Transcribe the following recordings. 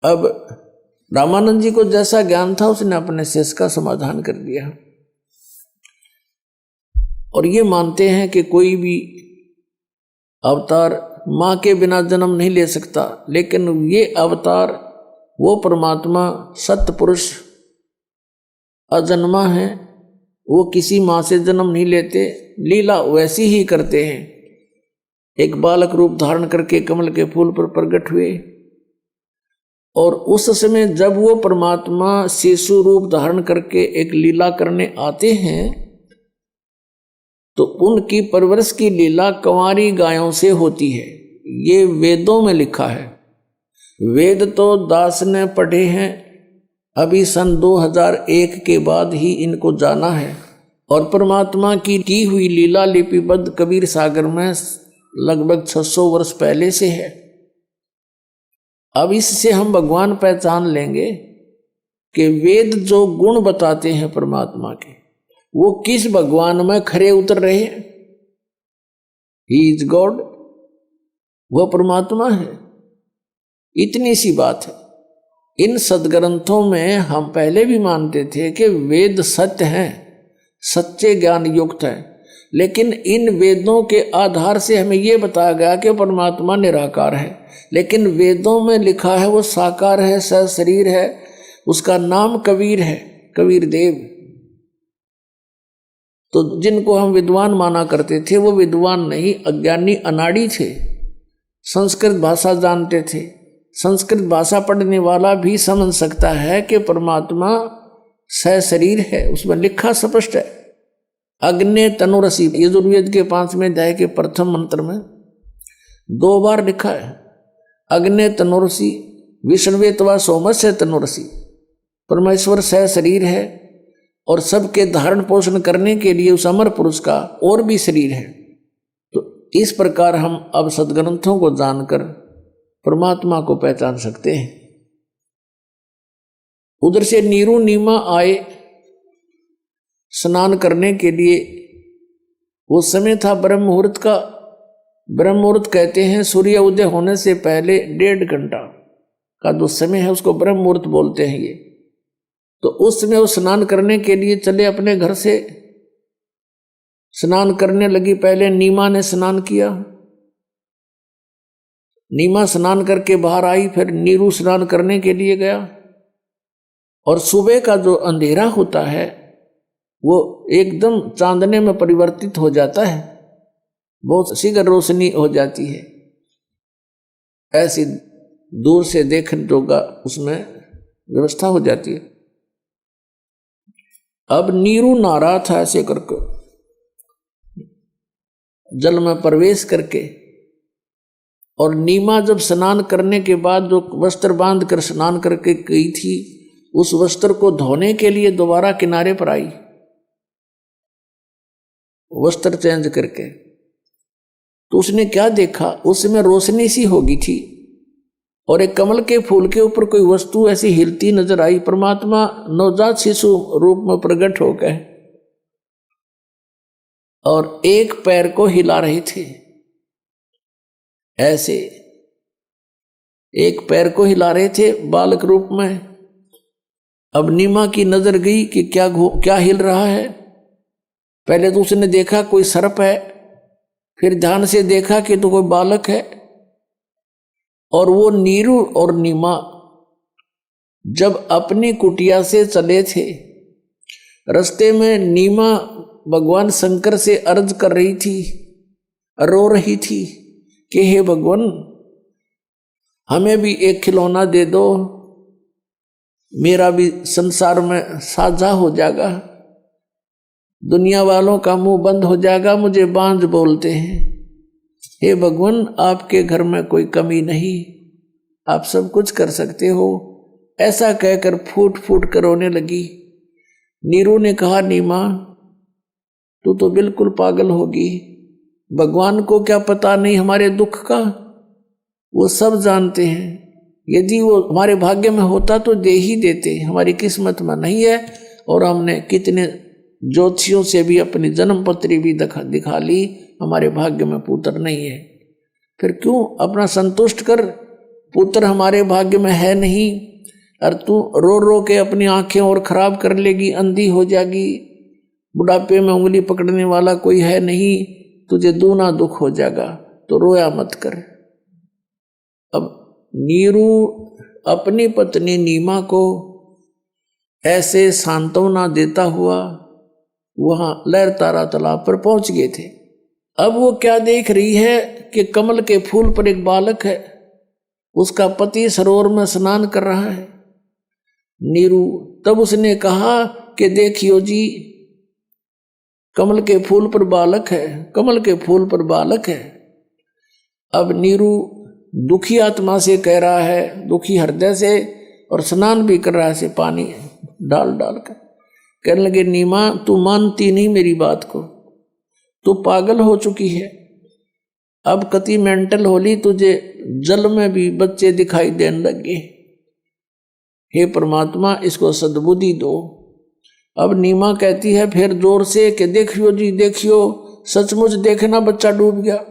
अब रामानंद जी को जैसा ज्ञान था उसने अपने शेष का समाधान कर दिया। और ये मानते हैं कि कोई भी अवतार माँ के बिना जन्म नहीं ले सकता, लेकिन ये अवतार वो परमात्मा सत्य पुरुष अजन्मा है, वो किसी माँ से जन्म नहीं लेते, लीला वैसी ही करते हैं। एक बालक रूप धारण करके कमल के फूल पर प्रकट हुए, और उस समय जब वो परमात्मा शिशु रूप धारण करके एक लीला करने आते हैं तो उनकी परवरिश की लीला कंवारी गायों से होती है। ये वेदों में लिखा है। वेद तो दास ने पढ़े हैं, अभी सन 2001 के बाद ही इनको जाना है, और परमात्मा की हुई लीला लिपिबद्ध कबीर सागर में लगभग 600 वर्ष पहले से है। अब इससे हम भगवान पहचान लेंगे कि वेद जो गुण बताते हैं परमात्मा के, वो किस भगवान में खरे उतर रहे हैं। ही इज गॉड, वह परमात्मा है। इतनी सी बात है। इन सदग्रंथों में हम पहले भी मानते थे कि वेद सत्य हैं, सच्चे ज्ञान युक्त है, लेकिन इन वेदों के आधार से हमें यह बताया गया कि परमात्मा निराकार है, लेकिन वेदों में लिखा है वो साकार है, सशरीर है, उसका नाम कबीर है, कबीर देव। तो जिनको हम विद्वान माना करते थे वो विद्वान नहीं, अज्ञानी अनाड़ी थे, संस्कृत भाषा जानते थे। संस्कृत भाषा पढ़ने वाला भी समझ सकता है कि परमात्मा सशरीर है, उसमें लिखा स्पष्ट है। अग्नि तनुरसी, यजुर्वेद के 5वें अध्याय के प्रथम मंत्र में 2 बार लिखा है, अग्नि तनुरसी विष्णुवे तवा सोमस्य तनुरसी। परमेश्वर सशरीर है और सबके धारण पोषण करने के लिए उस अमर पुरुष का और भी शरीर है। तो इस प्रकार हम अब सदग्रंथों को जानकर परमात्मा को पहचान सकते हैं। उधर से नीरू नीमा आए स्नान करने के लिए। वो समय था ब्रह्म मुहूर्त का। ब्रह्म मुहूर्त कहते हैं सूर्य उदय होने से पहले 1.5 घंटा का जो समय है उसको ब्रह्म मुहूर्त बोलते हैं ये। तो उस समय वो स्नान करने के लिए चले अपने घर से। स्नान करने लगी, पहले नीमा ने स्नान किया। नीमा स्नान करके बाहर आई, फिर नीरू स्नान करने के लिए गया। और सुबह का जो अंधेरा होता है वो एकदम चांदने में परिवर्तित हो जाता है, बहुत शीघ्र रोशनी हो जाती है। ऐसी दूर से देखने जोगा उसमें व्यवस्था हो जाती है। अब नीरू नहा रहा था ऐसे करके, जल में प्रवेश करके। और नीमा जब स्नान करने के बाद जो वस्त्र बांध कर स्नान करके गई थी, उस वस्त्र को धोने के लिए दोबारा किनारे पर आई, वस्त्र चेंज करके। तो उसने क्या देखा, उसमें रोशनी सी होगी थी और एक कमल के फूल के ऊपर कोई वस्तु ऐसी हिलती नजर आई। परमात्मा नवजात शिशु रूप में प्रकट हो गए और एक पैर को हिला रहे थे। ऐसे एक पैर को हिला रहे थे बालक रूप में। अब नीमा की नजर गई कि क्या हिल रहा है। पहले तो उसने देखा कोई सर्प है, फिर ध्यान से देखा कि तो कोई बालक है। और वो नीरू और नीमा जब अपनी कुटिया से चले थे, रास्ते में नीमा भगवान शंकर से अर्ज कर रही थी, रो रही थी कि हे भगवान, हमें भी एक खिलौना दे दो, मेरा भी संसार में साझा हो जाएगा, दुनिया वालों का मुंह बंद हो जाएगा, मुझे बांझ बोलते हैं। हे भगवान, आपके घर में कोई कमी नहीं, आप सब कुछ कर सकते हो। ऐसा कहकर फूट फूट कर रोने लगी। नीरू ने कहा, नीमा तू तो बिल्कुल पागल होगी, भगवान को क्या पता नहीं हमारे दुख का, वो सब जानते हैं। यदि वो हमारे भाग्य में होता तो दे ही देते, हमारी किस्मत में नहीं है। और हमने कितने ज्योतिषियों से भी अपनी जन्म पत्री भी दिखा ली, हमारे भाग्य में पुत्र नहीं है। फिर क्यों अपना संतुष्ट कर, पुत्र हमारे भाग्य में है नहीं, और तू रो रो के अपनी आंखें और खराब कर लेगी, अंधी हो जाएगी, बुढ़ापे में उंगली पकड़ने वाला कोई है नहीं, तुझे दूना दुख हो जाएगा, तो रोया मत कर। अब नीरू अपनी पत्नी नीमा को ऐसे सांत्वना देता हुआ वहां लहरतारा तालाब पर पहुंच गए थे। अब वो क्या देख रही है कि कमल के फूल पर एक बालक है, उसका पति सरोवर में स्नान कर रहा है। नीरू तब उसने कहा कि देखियो जी, कमल के फूल पर बालक है, कमल के फूल पर बालक है। अब नीरू दुखी आत्मा से कह रहा है, दुखी हृदय से, और स्नान भी कर रहा है, से पानी डाल डाल कर। कहने लगे नीमा, तू मानती नहीं मेरी बात को, तू पागल हो चुकी है, अब कति मेंटल होली, तुझे जल में भी बच्चे दिखाई देने लगे। हे परमात्मा, इसको सद्बुद्धि दो। अब नीमा कहती है फिर जोर से कि देखियो जी देखियो, सचमुच देखना बच्चा डूब गया।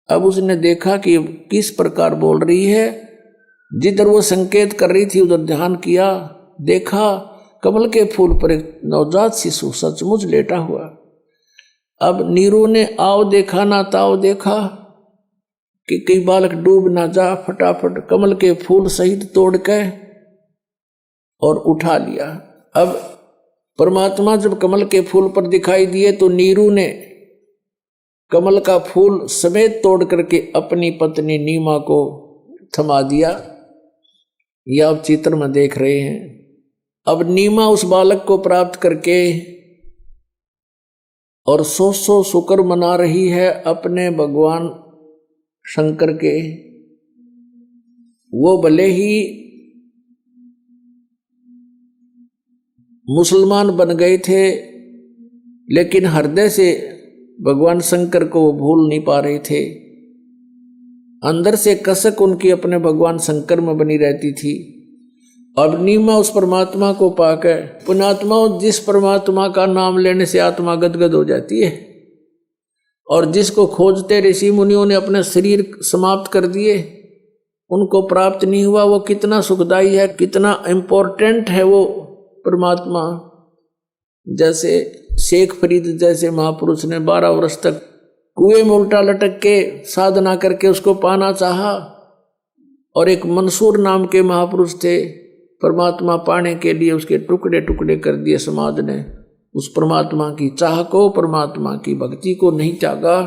अब उसने देखा कि किस प्रकार बोल रही है, जिधर वो संकेत कर रही थी उधर ध्यान किया, देखा कमल के फूल पर एक नवजात शिशु सचमुच लेटा हुआ। अब नीरू ने आओ देखा ना ताओ देखा कि कई बालक डूब ना जा, फटाफट कमल के फूल सहित तोड़ के और उठा लिया। अब परमात्मा जब कमल के फूल पर दिखाई दिए तो नीरू ने कमल का फूल समेत तोड़ करके अपनी पत्नी नीमा को थमा दिया। यह आप चित्र में देख रहे हैं। अब नीमा उस बालक को प्राप्त करके और 100 शुक्र मना रही है अपने भगवान शंकर के। वो भले ही मुसलमान बन गए थे, लेकिन हृदय से भगवान शंकर को वो भूल नहीं पा रहे थे। अंदर से कसक उनकी अपने भगवान शंकर में बनी रहती थी। अब नीमा उस परमात्मा को पाकर, पुण्यात्मा जिस परमात्मा का नाम लेने से आत्मा गदगद हो जाती है, और जिसको खोजते ऋषि मुनियों ने अपने शरीर समाप्त कर दिए, उनको प्राप्त नहीं हुआ, वो कितना सुखदाई है, कितना इम्पोर्टेंट है वो परमात्मा। जैसे शेख फरीद जैसे महापुरुष ने 12 वर्ष तक कुएं में उल्टा लटक के साधना करके उसको पाना चाहा, और एक मंसूर नाम के महापुरुष थे, परमात्मा पाने के लिए उसके टुकड़े टुकड़े कर दिए समाज ने। उस परमात्मा की चाह को, परमात्मा की भक्ति को नहीं त्यागा।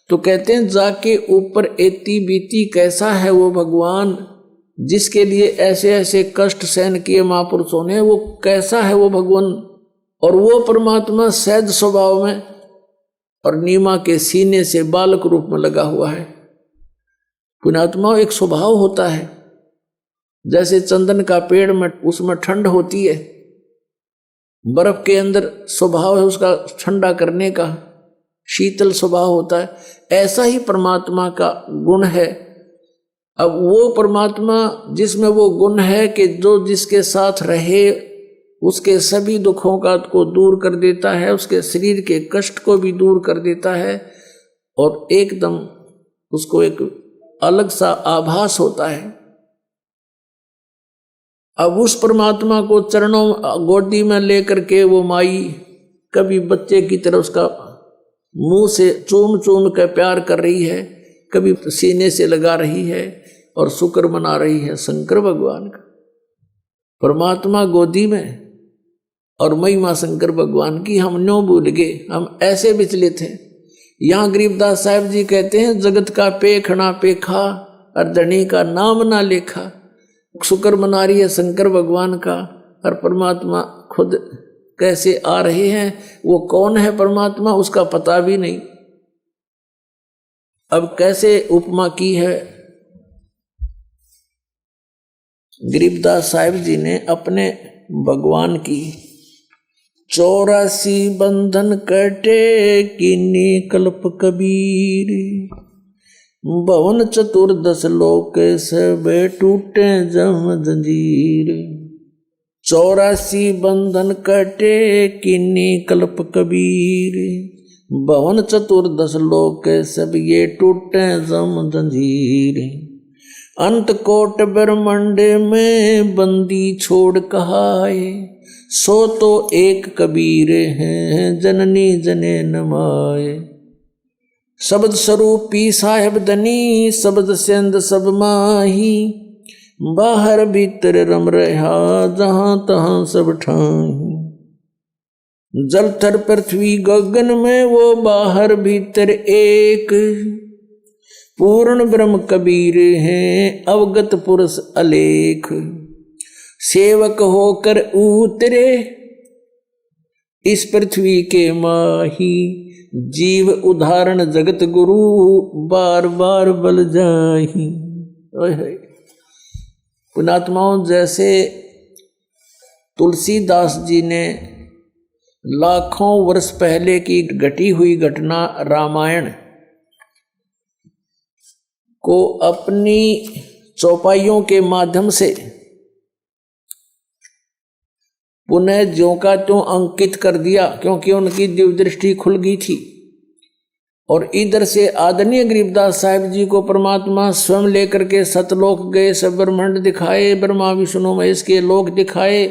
तो कहते हैं जाके ऊपर एती बीती कैसा है वो भगवान, जिसके लिए ऐसे ऐसे कष्ट सहन किए महापुरुषों ने, वो कैसा है वो भगवान। और वो परमात्मा सहज स्वभाव में और नीमा के सीने से बालक रूप में लगा हुआ है। पुण्यात्मा एक स्वभाव होता है, जैसे चंदन का पेड़ में उसमें ठंड होती है, बर्फ के अंदर स्वभाव है उसका ठंडा करने का, शीतल स्वभाव होता है। ऐसा ही परमात्मा का गुण है। अब वो परमात्मा जिसमें वो गुण है कि जो जिसके साथ रहे उसके सभी दुखों का को दूर कर देता है, उसके शरीर के कष्ट को भी दूर कर देता है, और एकदम उसको एक अलग सा आभास होता है। अब उस परमात्मा को चरणों गोदी में लेकर के वो माई कभी बच्चे की तरह उसका मुंह से चूम चूम कर प्यार कर रही है, कभी सीने से लगा रही है और शुक्र मना रही है शंकर भगवान का। परमात्मा गोदी में और महिमा शंकर भगवान की हम न्यों भूल गए, हम ऐसे विचलित हैं। यहाँ गरीबदास साहब जी कहते हैं, जगत का पेखना पेखा और धनी का नाम ना लेखा। शुक्र मना रही है शंकर भगवान का, और परमात्मा खुद कैसे आ रहे हैं, वो कौन है परमात्मा उसका पता भी नहीं। अब कैसे उपमा की है गरीबदास साहिब जी ने अपने भगवान की। 84 बंधन कटे कीनी कल्प कबीर, भवन चतुर्दश लोक सब टूटे जम जंजीर। 84 बंधन कटे कीनी कल्प कबीर, भवन चतुर्दश लोक सब ये टूटे जम जंजीर। अंत कोट ब्रह्मांड में बंदी छोड़ कहाए, सो तो एक कबीर हैं जननी जने नमाए। शब्द स्वरूपी साहेब धनी, शब्द सेंद सब माही, बाहर भीतर रम रहा जहां तहां सब ठाही। जल थर पृथ्वी गगन में वो बाहर भीतर एक, पूर्ण ब्रह्म कबीर हैं अवगत पुरुष अलेख। सेवक होकर उतरे इस पृथ्वी के माही, जीव उदाहरण जगत गुरु बार बार बल जाही। पुण्यात्माओं, जैसे तुलसीदास जी ने लाखों वर्ष पहले की घटी हुई घटना रामायण को अपनी चौपाइयों के माध्यम से पुनः ज्यों का त्यों अंकित कर दिया, क्योंकि उनकी दिव्य दृष्टि खुल गई थी। और इधर से आदरणीय गरीबदास साहिब जी को परमात्मा स्वयं लेकर के सतलोक गए, सब ब्रह्मांड दिखाए, ब्रह्मा विष्णु महेश के लोक दिखाए,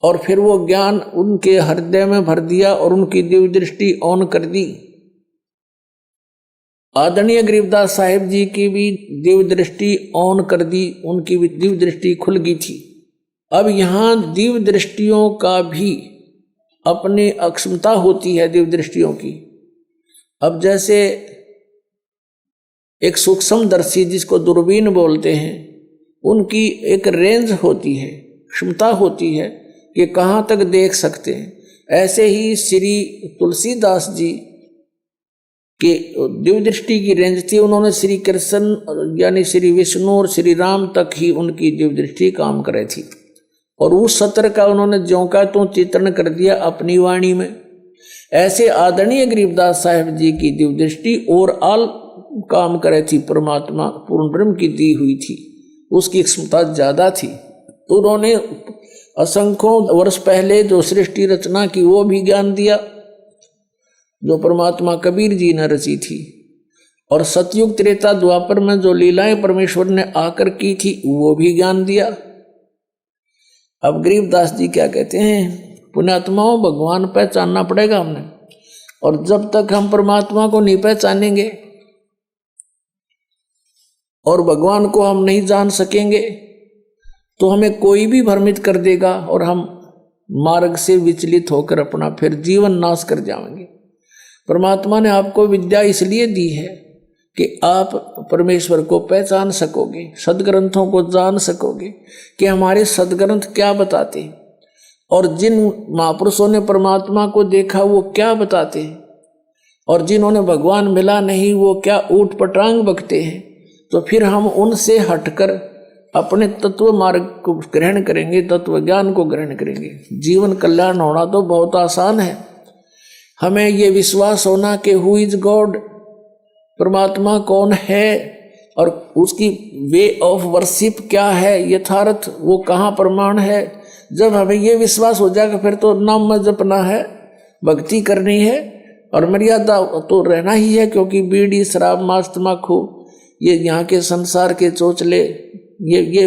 और फिर वो ज्ञान उनके हृदय में भर दिया और उनकी दिव्य दृष्टि ऑन कर दी। आदरणीय गरीबदास साहिब जी की भी दिव्य दृष्टि ऑन कर दी, उनकी भी दिव्य दृष्टि खुल गई थी। अब यहाँ दिव्य दृष्टियों का भी अपनी अक्षमता होती है, दिव्य दृष्टियों की। अब जैसे एक सूक्ष्मदर्शी जिसको दूरबीन बोलते हैं, उनकी एक रेंज होती है, क्षमता होती है कि कहाँ तक देख सकते हैं। ऐसे ही श्री तुलसीदास जी के दिव्य दृष्टि की रेंज थी, उन्होंने श्री कृष्ण यानी श्री विष्णु और श्री राम तक ही उनकी दिव्य दृष्टि काम करे थी, और उस सत्र का उन्होंने ज्यों का त्यों चित्रण कर दिया अपनी वाणी में। ऐसे आदरणीय गरीबदास साहिब जी की दिव्य दृष्टि और आल काम करे थी, परमात्मा पूर्ण ब्रह्म की दी हुई थी, उसकी क्षमता ज्यादा थी। तो उन्होंने असंख्यों वर्ष पहले जो सृष्टि रचना की वो भी ज्ञान दिया, जो परमात्मा कबीर जी ने रची थी। और सतयुग त्रेता द्वापर में जो लीलाएं परमेश्वर ने आकर की थी वो भी ज्ञान दिया। अब गरीबदास जी क्या कहते हैं, पुण्यात्माओं, भगवान पहचानना पड़ेगा हमने, और जब तक हम परमात्मा को नहीं पहचानेंगे और भगवान को हम नहीं जान सकेंगे तो हमें कोई भी भ्रमित कर देगा और हम मार्ग से विचलित होकर अपना फिर जीवन नाश कर जाएंगे। परमात्मा ने आपको विद्या इसलिए दी है कि आप परमेश्वर को पहचान सकोगे, सदग्रंथों को जान सकोगे कि हमारे सदग्रंथ क्या बताते हैं, और जिन महापुरुषों ने परमात्मा को देखा वो क्या बताते हैं, और जिन्होंने भगवान मिला नहीं वो क्या ऊट पटांग बकते हैं। तो फिर हम उनसे हटकर अपने तत्व मार्ग को ग्रहण करेंगे, तत्व ज्ञान को ग्रहण करेंगे। जीवन कल्याण होना तो बहुत आसान है। हमें ये विश्वास होना कि हु इज गॉड, परमात्मा कौन है और उसकी वे ऑफ वर्शिप क्या है, यथार्थ वो कहाँ प्रमाण है। जब हमें ये विश्वास हो जाएगा फिर तो नाम में जपना है, भक्ति करनी है, और मर्यादा तो रहना ही है, क्योंकि बीड़ी शराब मांस तम्बाकू ये यहाँ के संसार के चोचले ये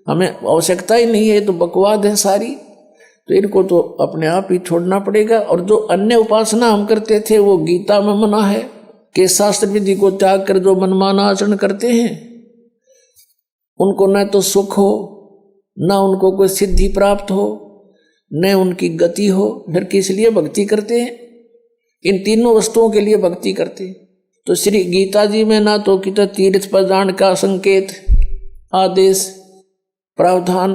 हमें आवश्यकता ही नहीं है, तो बकवाद है सारी। तो इनको तो अपने आप ही छोड़ना पड़ेगा। और जो अन्य उपासना हम करते थे वो गीता में मना है कि शास्त्र विधि को त्याग कर जो मनमाना आचरण करते हैं उनको न तो सुख हो, न उनको कोई सिद्धि प्राप्त हो, न उनकी गति हो, फिर किस लिए भक्ति करते हैं? इन तीनों वस्तुओं के लिए भक्ति करते हैं। तो श्री गीता जी में ना तो कि तीर्थ पर जान का संकेत, आदेश, प्रावधान,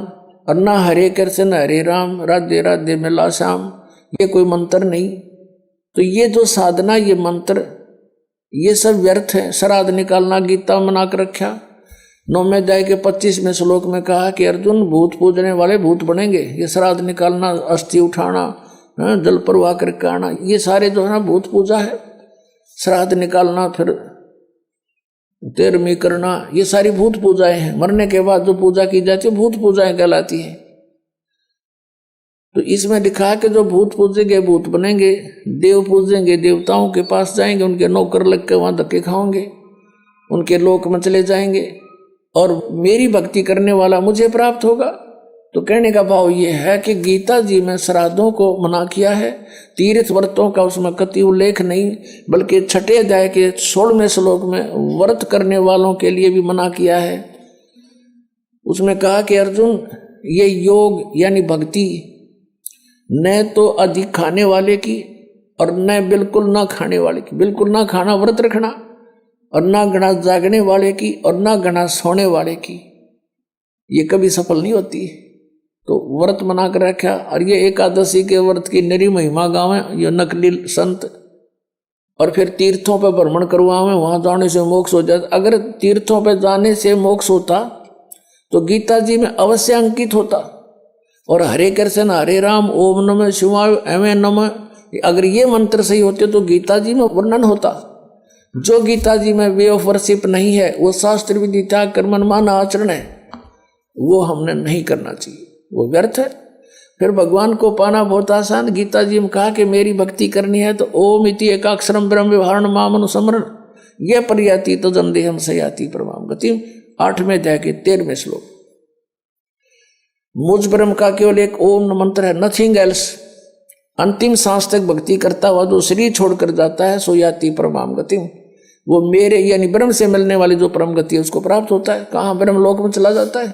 और ना हरे कृष्ण हरे राम राधे राधे मिला श्याम, ये कोई मंत्र नहीं। तो ये जो साधना, ये मंत्र, ये सब व्यर्थ है। श्राद्ध निकालना गीता मना कर रखा। 9वें अध्याय के 25वें श्लोक में कहा कि अर्जुन, भूत पूजने वाले भूत बनेंगे। ये श्राद्ध निकालना, अस्थि उठाना, जल प्रवाह करके आना, ये सारे जो है ना भूत पूजा है। श्राद्ध निकालना, फिर तेरहवीं करना, ये सारी भूत पूजाएं हैं। मरने के बाद जो पूजा की जाती है भूत पूजाएं कहलाती हैं। तो इसमें लिखा है कि जो भूत पूजेंगे भूत बनेंगे, देव पूजेंगे देवताओं के पास जाएंगे, उनके नौकर लग के वहां धक्के खाओगे, उनके लोक में चले जाएंगे। और मेरी भक्ति करने वाला मुझे प्राप्त होगा। तो कहने का भाव ये है कि गीता जी में श्राद्धों को मना किया है, तीर्थ व्रतों का उसमें कति उल्लेख नहीं, बल्कि 6 अध्याय के 16वें श्लोक में व्रत करने वालों के लिए भी मना किया है। उसमें कहा कि अर्जुन, ये योग यानी भक्ति न तो अधिक खाने वाले की और न बिल्कुल ना खाने वाले की, बिल्कुल ना खाना व्रत रखना, और ना घना जागने वाले की और ना घना सोने वाले की, ये कभी सफल नहीं होती। तो व्रत मना कर रखा। और ये एकादशी के व्रत की नरी महिमा गावे ये नकली संत, और फिर तीर्थों पर भ्रमण करवावे, वहां जाने से मोक्ष हो जाता। अगर तीर्थों पर जाने से मोक्ष होता तो गीता जी में अवश्य अंकित होता। और हरे कृष्ण हरे राम ओम नमः शिवाय एवं नमः, अगर ये मंत्र सही होते तो गीता जी में वर्णन होता। जो गीता जी में वे ऑफ वर्शिप नहीं है, वो शास्त्र विधि त्याग कर्मन मान आचरण है, वो हमने नहीं करना चाहिए, वो व्यर्थ है। फिर भगवान को पाना बहुत आसान। गीता जी में कहा कि मेरी भक्ति करनी है तो ओम इति एकाक्षरम ब्रह्म व्यवहारण माम अनुस्मरण यह पर्याति तो जन्देहम सयाति परमाम गतिम, 8वें अध्याय के 13वें श्लोक। मुझ ब्रह्म का केवल एक ओम मंत्र है, नथिंग एल्स। अंतिम सांस तक भक्ति करता हुआ जो शरीर छोड़कर जाता है सो याति परमाम गतिम, वो मेरे यानी ब्रह्म से मिलने वाली जो परम गति है उसको प्राप्त होता है। कहाँ ब्रह्म लोक में चला जाता है।